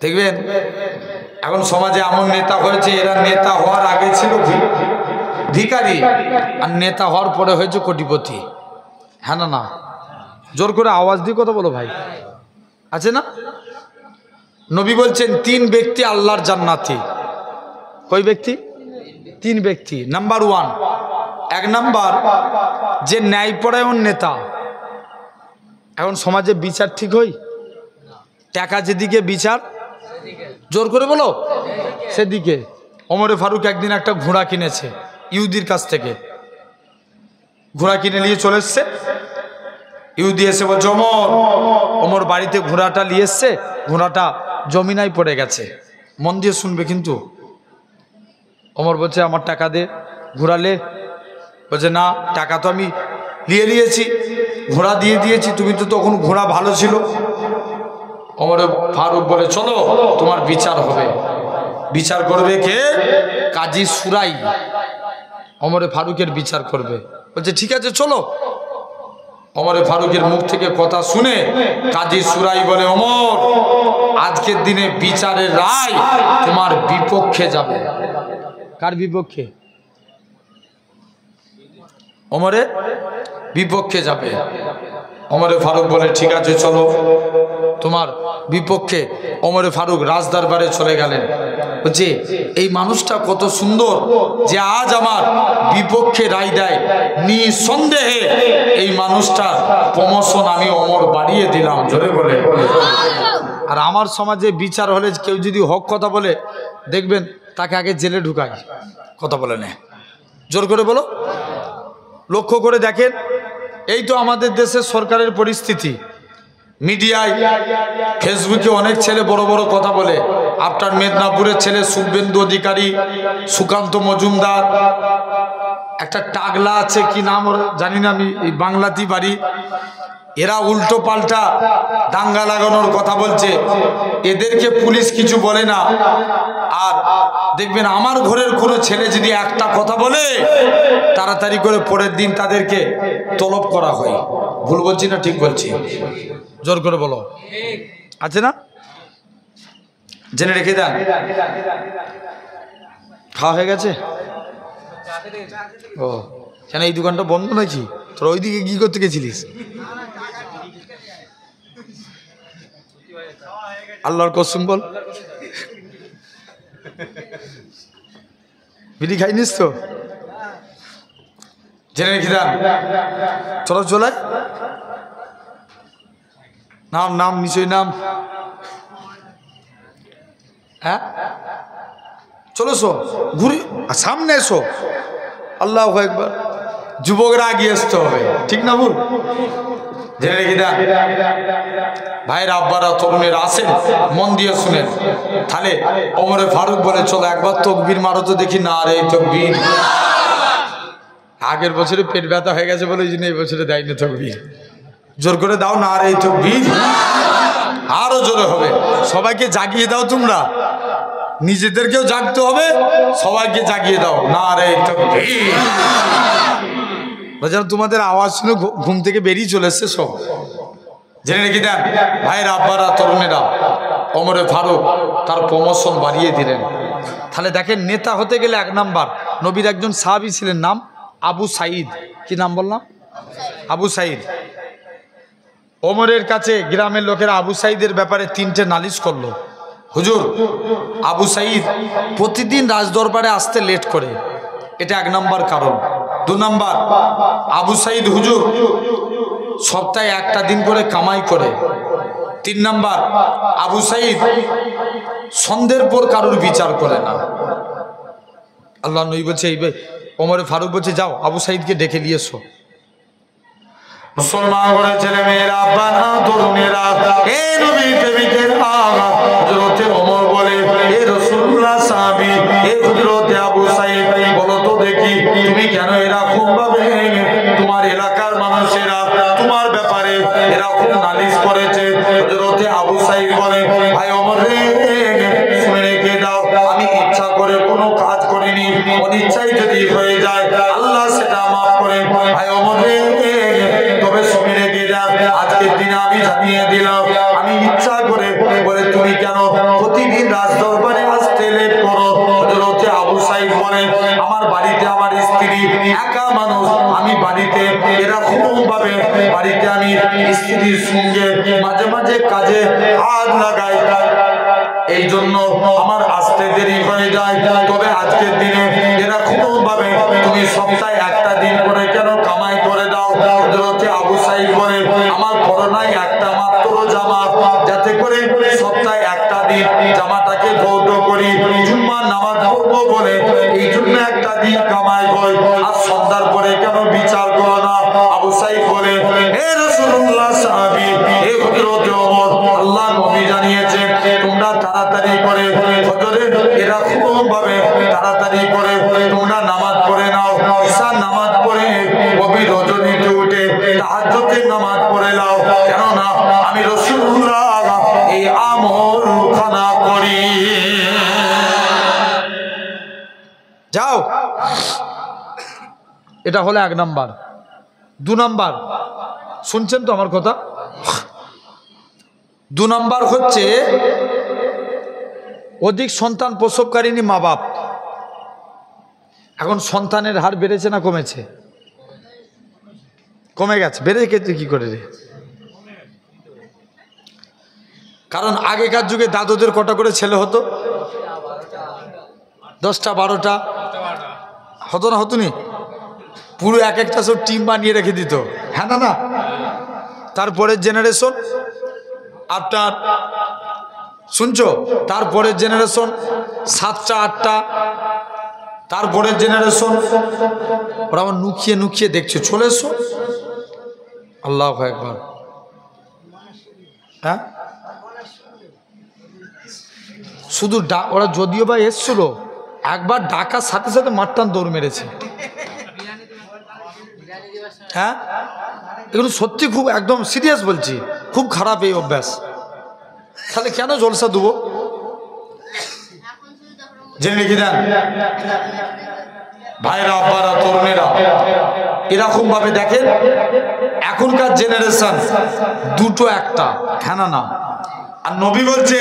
দেখবেন এখন সমাজে এমন নেতা হয়েছে, এরা নেতা হওয়ার আগে ছিল ভিখারি, আর নেতা হওয়ার পরে হয়েছে কোটিপতি। হ্যাঁ না? না জোর করে আওয়াজ দিয়ে কথা বলো ভাই, আছে না? নবী বলছেন 3 ব্যক্তি আল্লাহর জান্নাতি। কই ব্যক্তি? 3 ব্যক্তি। নাম্বার 1, 1 নাম্বার যে ন্যায়পরায়ণ নেতা। এখন সমাজে বিচার ঠিক হই? টাকা যেদিকে বিচার, জোর করে বলো, সেদিকে। ওমরে ফারুক একদিন একটা ঘোড়া কিনেছে ইহুদির কাছ থেকে। ঘোড়া কিনে নিয়ে চলে এসছে। ইহুদি এসে বলছে ওমর, ওমর বাড়িতে ঘোড়াটা নিয়ে এসছে, ঘোড়াটা জমিনায় পড়ে গেছে। মন দিয়ে শুনবে কিন্তু। ওমর বলছে আমার টাকা দে, ঘোড়া লে। বলছে না, টাকা তো আমি নিয়ে নিয়েছি, ঘোড়া দিয়ে দিয়েছি, তুমি তো তখন ঘোড়া ভালো ছিল। ওমর ফারুক বলে চলো তোমার বিচার হবে। বিচার করবে কে? কাজী সুরাই। ওমরে ফারুকের বিচার করবে। বলছে ঠিক আছে চলো। ওমরে ফারুকের মুখ থেকে কথা শুনে কাজী সুরাই বলে ওমর, আজকের দিনে বিচারের রায় তোমার বিপক্ষে যাবে। কার বিপক্ষে? ওমরের বিপক্ষে যাবে। ওমরে ফারুক বলে ঠিক আছে চলো তোমার বিপক্ষে। ওমরে ফারুক রাজদরবারে চলে গেলেন। বলছে এই মানুষটা কত সুন্দর যে আজ আমার বিপক্ষে রায় দেয়, নিঃসন্দেহে এই মানুষটার প্রমোশন আমি ওমর বাড়িয়ে দিলাম। জোরে বলে। আর আমার সমাজে বিচার হলে কেউ যদি হক কথা বলে, দেখবেন তাকে আগে জেলে ঢুকায়, কথা বলে না। জোর করে বলো। লক্ষ্য করে দেখেন, এই তো আমাদের দেশের সরকারের পরিস্থিতি। মিডিয়ায়, ফেসবুকে অনেক ছেলে বড় বড় কথা বলে। আপনার মেদিনীপুরের ছেলে শুভেন্দু অধিকারী, সুকান্ত মজুমদার, একটা টাগলা আছে, কি নাম ওর জানি না আমি, এই বাংলাতে বাড়ি। এরা উল্টো পাল্টা দাঙ্গা লাগানোর কথা বলছে, এদেরকে পুলিশ কিছু বলে না। আর দেখবেন আমার ঘরের কোনো ছেলে যদি একটা কথা বলে, তাড়াতাড়ি করে পরের দিন তাদেরকে তলব করা হয়। ভুল বলছি না ঠিক বলছি? জোর করে বলো, আছে না? জেনে রেখে দেন। খাওয়া হয়ে গেছে? ও কেন এই দোকানটা বন্ধ নাকি? তোরা ওইদিকে কি করতে গেছিলিস? আল্লাহর কসম বল, বিড়ি খাইনিস তো? জেনে রেখে দেন। চলো চলে নাম, নাম নিশ্চয় নাম। হ্যাঁ চলো সো ঘুরি, সামনে এসো। আল্লাহু আকবার। যুবকরা আগে আসতে হবে, ঠিক না ভুল? জেনে রেখে দেন। ভাইয়ের আব্বারা তরুণেরা আসেন, মন দিয়ে শুনেন। তাহলে ওমরে ফারুক বলে চলো একবার তকবীর মারো তো দেখি। না রে তকবীর। আগের বছরে পেট ব্যথা হয়ে গেছে বলে এই জন্য এই বছরে দেয়নি তকবীর। জোর করে দাও না রে তকবীর। আরো জোরে হবে। সবাইকে জাগিয়ে দাও, তোমরা নিজেদেরকেও জাগতে হবে, সবাইকে জাগিয়ে দাও। না রে তকবীর। যেন তোমাদের আওয়াজ শুনে ঘুম থেকে বেরিয়ে চলে এসছে সব। জেনে রেখে দেন ভাইয়ের আব্বারা তরুণেরা, ওমরে ফারুক তার প্রমোশন বাড়িয়ে দিলেন। তাহলে দেখেন, নেতা হতে গেলে 1 নাম্বার, নবীর একজন সাহাবী ছিলেন, নাম আবু সাঈদ। কি নাম বললাম? আবু সাঈদ। ওমরের কাছে গ্রামের লোকেরা আবু সাঈদের ব্যাপারে 3টে নালিশ করলো। হুজুর, আবু সাঈদ প্রতিদিন রাজদরবারে আসতে লেট করে, এটা 1 নাম্বার কারণ। 2 নাম্বার, আবু সাঈদ হুজুর সপ্তাহে একটা দিন করে কামাই করে। 3 নাম্বার, আবু সাঈদ সন্ধ্যের পর কারোর বিচার করে না। আল্লাহ নবী বলছে, এই ওমরে ফারুক বলছে যাও আবু সাঈদকে ডেকে নিয়ে এসো। মুসলমান ঘরে ছেলে মেয়েরা, আব্বারা তরুণেরা, এ নবী প্রেমিকের হযরতে ওমর বলে, এ রাসূলুল্লাহ সাহাবী, এ হযরতে আবু সাঈদ, বলো তো দেখি তুমি কেন এরকম ভাবে তোমার এলাকার মানুষেরা তোমার ব্যাপারে এরকম নালিশ করেছে? হযরতে আবু সাঈদ বলে, ভাই ওমর রে, শুনে রেখে দাও, আমি ইচ্ছা করে কোনো কাজ করিনি, অনিচ্ছায় যদি হয়ে যায় আল্লাহ সেটা মাফ করে। ভাই ওমর রে, তবে শুনে রেখে যাও, আজকের দিনে আমি জানিয়ে দিলাম, আমি ইচ্ছা করে বলে তুমি কেন স্ত্রীর সঙ্গে মাঝে মাঝে কাজে হাত লাগাই, এই জন্য আমার আসতে দেরি হয়ে যায়। তবে আজকের দিনে এরকম ভাবে তুমি সপ্তাহে একটা দিন করে কেন কামাই করে দাও। হযরত আবু সাঈদ বলে, আমার করোনায় একটা মাত্র জামা, যাতে করে সপ্তাহে একটা দিন জামাটাকে ধৌত করি, জুম্মার নামাজ পড়বো বলে এই জন্য একটা দিন কামাই হয়। আর সন্ধ্যার পরে কেন বিচার করো না? আবু সাঈদ বলে, হে রাসূলুল্লাহ সাহাবী, হে হযরত ওমর, আল্লাহ নবী জানিয়েছে তোমরা তাড়াতাড়ি করে ফজরের এরকম ভাবে তাড়াতাড়ি করে তোমরা নামাজ পড়ে নাও, ঈশার নামাজ পড়ে গভীর রজনীতে উঠে তাহাজ্জুদের নামাজ পড়ে নাও, কেননা আমি রাসূলুল্লাহ এই আমল খানা করি। যাও, এটা হলো 1 নাম্বার। 2 নাম্বার, শুনছেন তো আমার কথা? 2 নাম্বার হচ্ছে অধিক সন্তান প্রসবকারিনী মা বাপ। এখন সন্তানের হার বেড়েছে না কমেছে? কমে গেছে। বেড়ে গেছে কি করে রে? কারণ আগেকার যুগে দাদুদের কটা করে ছেলে হতো? 10টা 12টা হতো না? হতনি? পুরো এক একটা সব টিম বানিয়ে রেখে দিত, হ্যাঁ না? তারপরের জেনারেশন আপনার, শুনছো, তারপরের জেনারেশন 7টা 8টা, তারপরের জেনারেশন। ওরা আমার নুকিয়ে নুকিয়ে দেখছে, চলে এসো। আল্লাহু আকবার। হ্যাঁ, শুধু ওরা যদিও বা এসছিল, একবার ডাকার সাথে সাথে মারটান দৌড় মেরেছে। হ্যাঁ, এগুলো সত্যি খুব একদম সিরিয়াস বলছি, খুব খারাপ এই অভ্যাস। তাহলে কেন জলসা দেবো? জেনে রেখে দেন ভাইরা, আব্বারা, তরুণেরা, এরকম ভাবে দেখেন এখনকার জেনারেশন দুটো একটা, হ্যাঁ না? আর নবী বলছে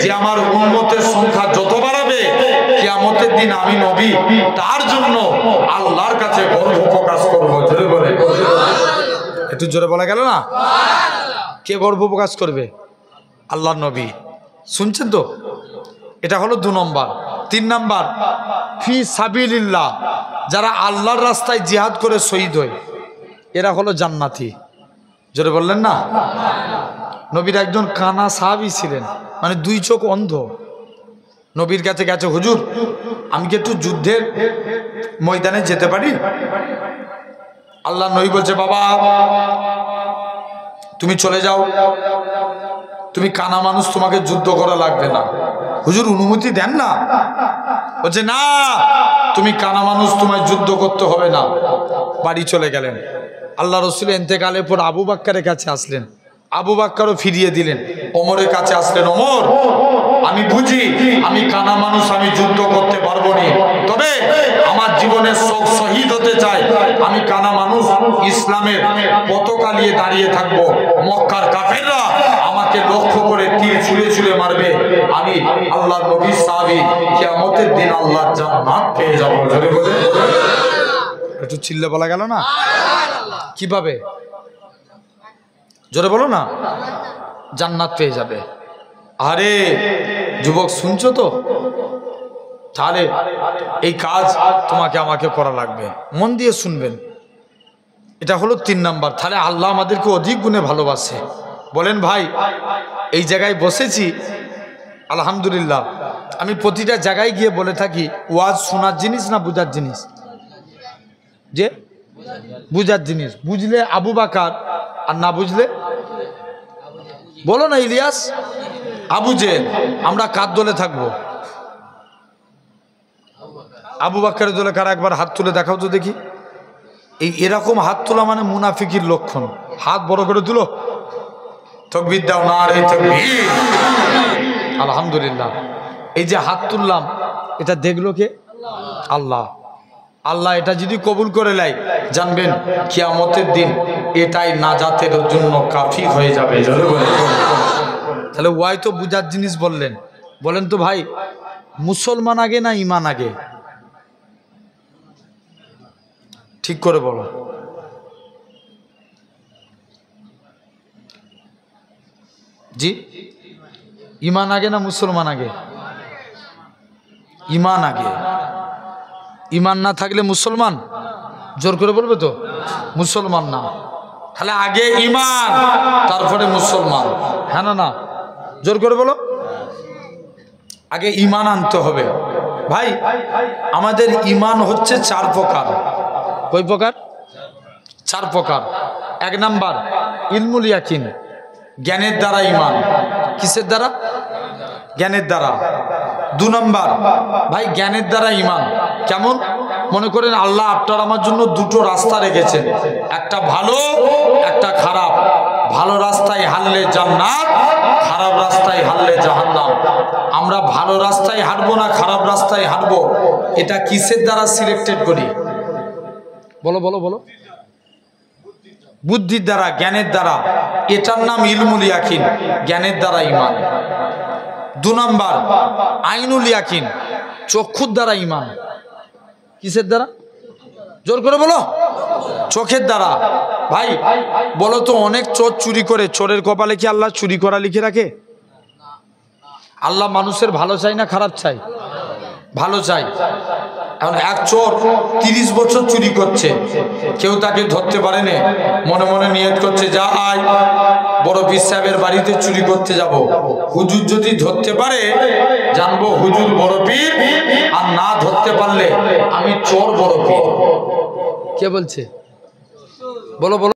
যে আমার উম্মতের সংখ্যা যত বাড়াবে কিয়ামতের দিন আমি নবী তার জন্য আল্লাহর কাছে গর্ব প্রকাশ করবো। জোরে বলে, একটু জোরে বলা গেল না? কে গর্ব প্রকাশ করবে? আল্লাহর নবী। শুনছেন তো? এটা হলো 2 নম্বর। 3 নম্বর, ফি সাবিলিল্লাহ, যারা আল্লাহর রাস্তায় জিহাদ করে শহীদ হয় এরা হলো জান্নাতি। জোরে বললেন না? নবীর একজন কানা সাহাবী ছিলেন, মানে 2 চোখ অন্ধ। নবীর কাছে গেছে, হুজুর আমি কি একটু যুদ্ধের ময়দানে যেতে পারি? আল্লাহ নবী বলছে, বাবা তুমি চলে যাও, তুমি কানা মানুষ, তোমাকে যুদ্ধ করা লাগবে না। হুজুর অনুমতি দেন না? বলছে, না তুমি কানা মানুষ, তোমায় যুদ্ধ করতে হবে না। বাড়ি চলে গেলেন। আল্লাহ রসুল ইন্তেকালের পর আবু বাক্কারের কাছে আসলেন, আবু বাক্কারও ফিরিয়ে দিলেন। ওমরের কাছে আসলেন, ওমর আমি বুঝি আমি কানা মানুষ, আমি যুদ্ধ করতে পারবো না, তবে আমার জীবনের শোক শহীদ হতে চাই। আমি কানা মানুষ, ইসলামের পতাকা নিয়ে দাঁড়িয়ে থাকবো, মক্কার কাফেররা আমাকে লক্ষ্য করে তীর ছুঁড়ে ছুঁড়ে মারবে, আমি আল্লাহর নবীর সাহাবী, কিয়ামতের দিন আল্লাহর জান্নাত পেয়ে যাবো। জোরে বলে, একটু চিল্লে বলা গেল না? কিভাবে? জোরে বলো না। জান্নাত পেয়ে যাবে। আরে যুবক শুনছো তো? তাহলে এই কাজ তোমাকে আমাকে করা লাগবে, মন দিয়ে শুনবেন। এটা হলো 3 নাম্বার। তাহলে আল্লাহ আমাদেরকে অধিক গুণে ভালোবাসে। বলেন ভাই, এই জায়গায় বসেছি আলহামদুলিল্লাহ। আমি প্রতিটা জায়গায় গিয়ে বলে থাকি, ওয়াজ শোনার জিনিস না বুঝার জিনিস? যে বুঝার জিনিস। বুঝলে আবু বাকার, আর না বুঝলে বলো না ইলিয়াস, আবু জেহেল। আমরা কার দলে থাকবো? আবু বাক্কারের দলে কারা? একবার হাত তুলে দেখাও তো দেখি। এরকম হাত তোলা মানে মুনাফিকির লক্ষণ। হাত বড় করে তুলো, তাকবীর দাও, নারে তাকবীর। আলহামদুলিল্লাহ। এই যে হাত তুললাম, এটা দেখলো কে? আল্লাহ। আল্লাহ এটা যদি কবুল করে নেয়, জানবেন কিয়ামতের দিন এটাই নাজাতের জন্য কাফি হয়ে যাবে। তাহলে ওয়াই তো বুঝার জিনিস বললেন। বলেন তো ভাই, মুসলমান আগে না ইমান আগে? ঠিক করে বলো। জি, ইমান আগে না মুসলমান আগে? ইমান আগে। ইমান না থাকলে মুসলমান? জোর করে বলবে তো মুসলমান না। তাহলে আগে ইমান, তারপরে মুসলমান। হ্যাঁ না না? জোর করে বলো। আগে ইমান আনতে হবে। ভাই আমাদের ইমান হচ্ছে 4 প্রকার। কয় প্রকার? 4 প্রকার। 1 নাম্বার ইলমুল ইয়াকিন, জ্ঞানের দ্বারা ইমান। কিসের দ্বারা? জ্ঞানের দ্বারা। 2 নাম্বার ভাই জ্ঞানের দ্বারা ইমান। কেমন? মনে করেন আল্লাহ আপনার আমার জন্য 2টো রাস্তা রেখেছেন, একটা ভালো একটা খারাপ। ভালো রাস্তায় হাঁটলে জান্নাত, খারাপ রাস্তায় হাঁটলে জাহান্নাম। আমরা ভালো রাস্তায় হাঁটবো না খারাপ রাস্তায় হাঁটবো, এটা কিসের দ্বারা সিলেক্টেড করি? বলো বলো বলো। বুদ্ধির দ্বারা, জ্ঞানের দ্বারা। এটার নাম ইলমুল ইয়াকিন, জ্ঞানের দ্বারা ইমান। 2 নাম্বার আইনুল ইয়াকিন, চক্ষুর দ্বারা ইমান। কিসের দ্বারা? জোর করে বলো। চোখের দ্বারা। ভাই বলো তো, অনেক চোর চুরি করে, চোরের কপালে কি আল্লাহ চুরি করা লিখে রাখে? আল্লাহ মানুষের ভালো চাই না খারাপ চাই? ভালো চাই। এখন এক চোর 30 বছর চুরি করছে, কেউ তাকে ধরতে পারেনি, মনে মনে নিয়ত করছে যা আয় বড় পীর সাহেবের বাড়িতে চুরি করতে যাব। হুজুর যদি ধরতে পারে জানবো হুজুর বড় পীর, আর না ধরতে পারলে আমি চোর বড় পীর। কে বলছে? বলো বলো।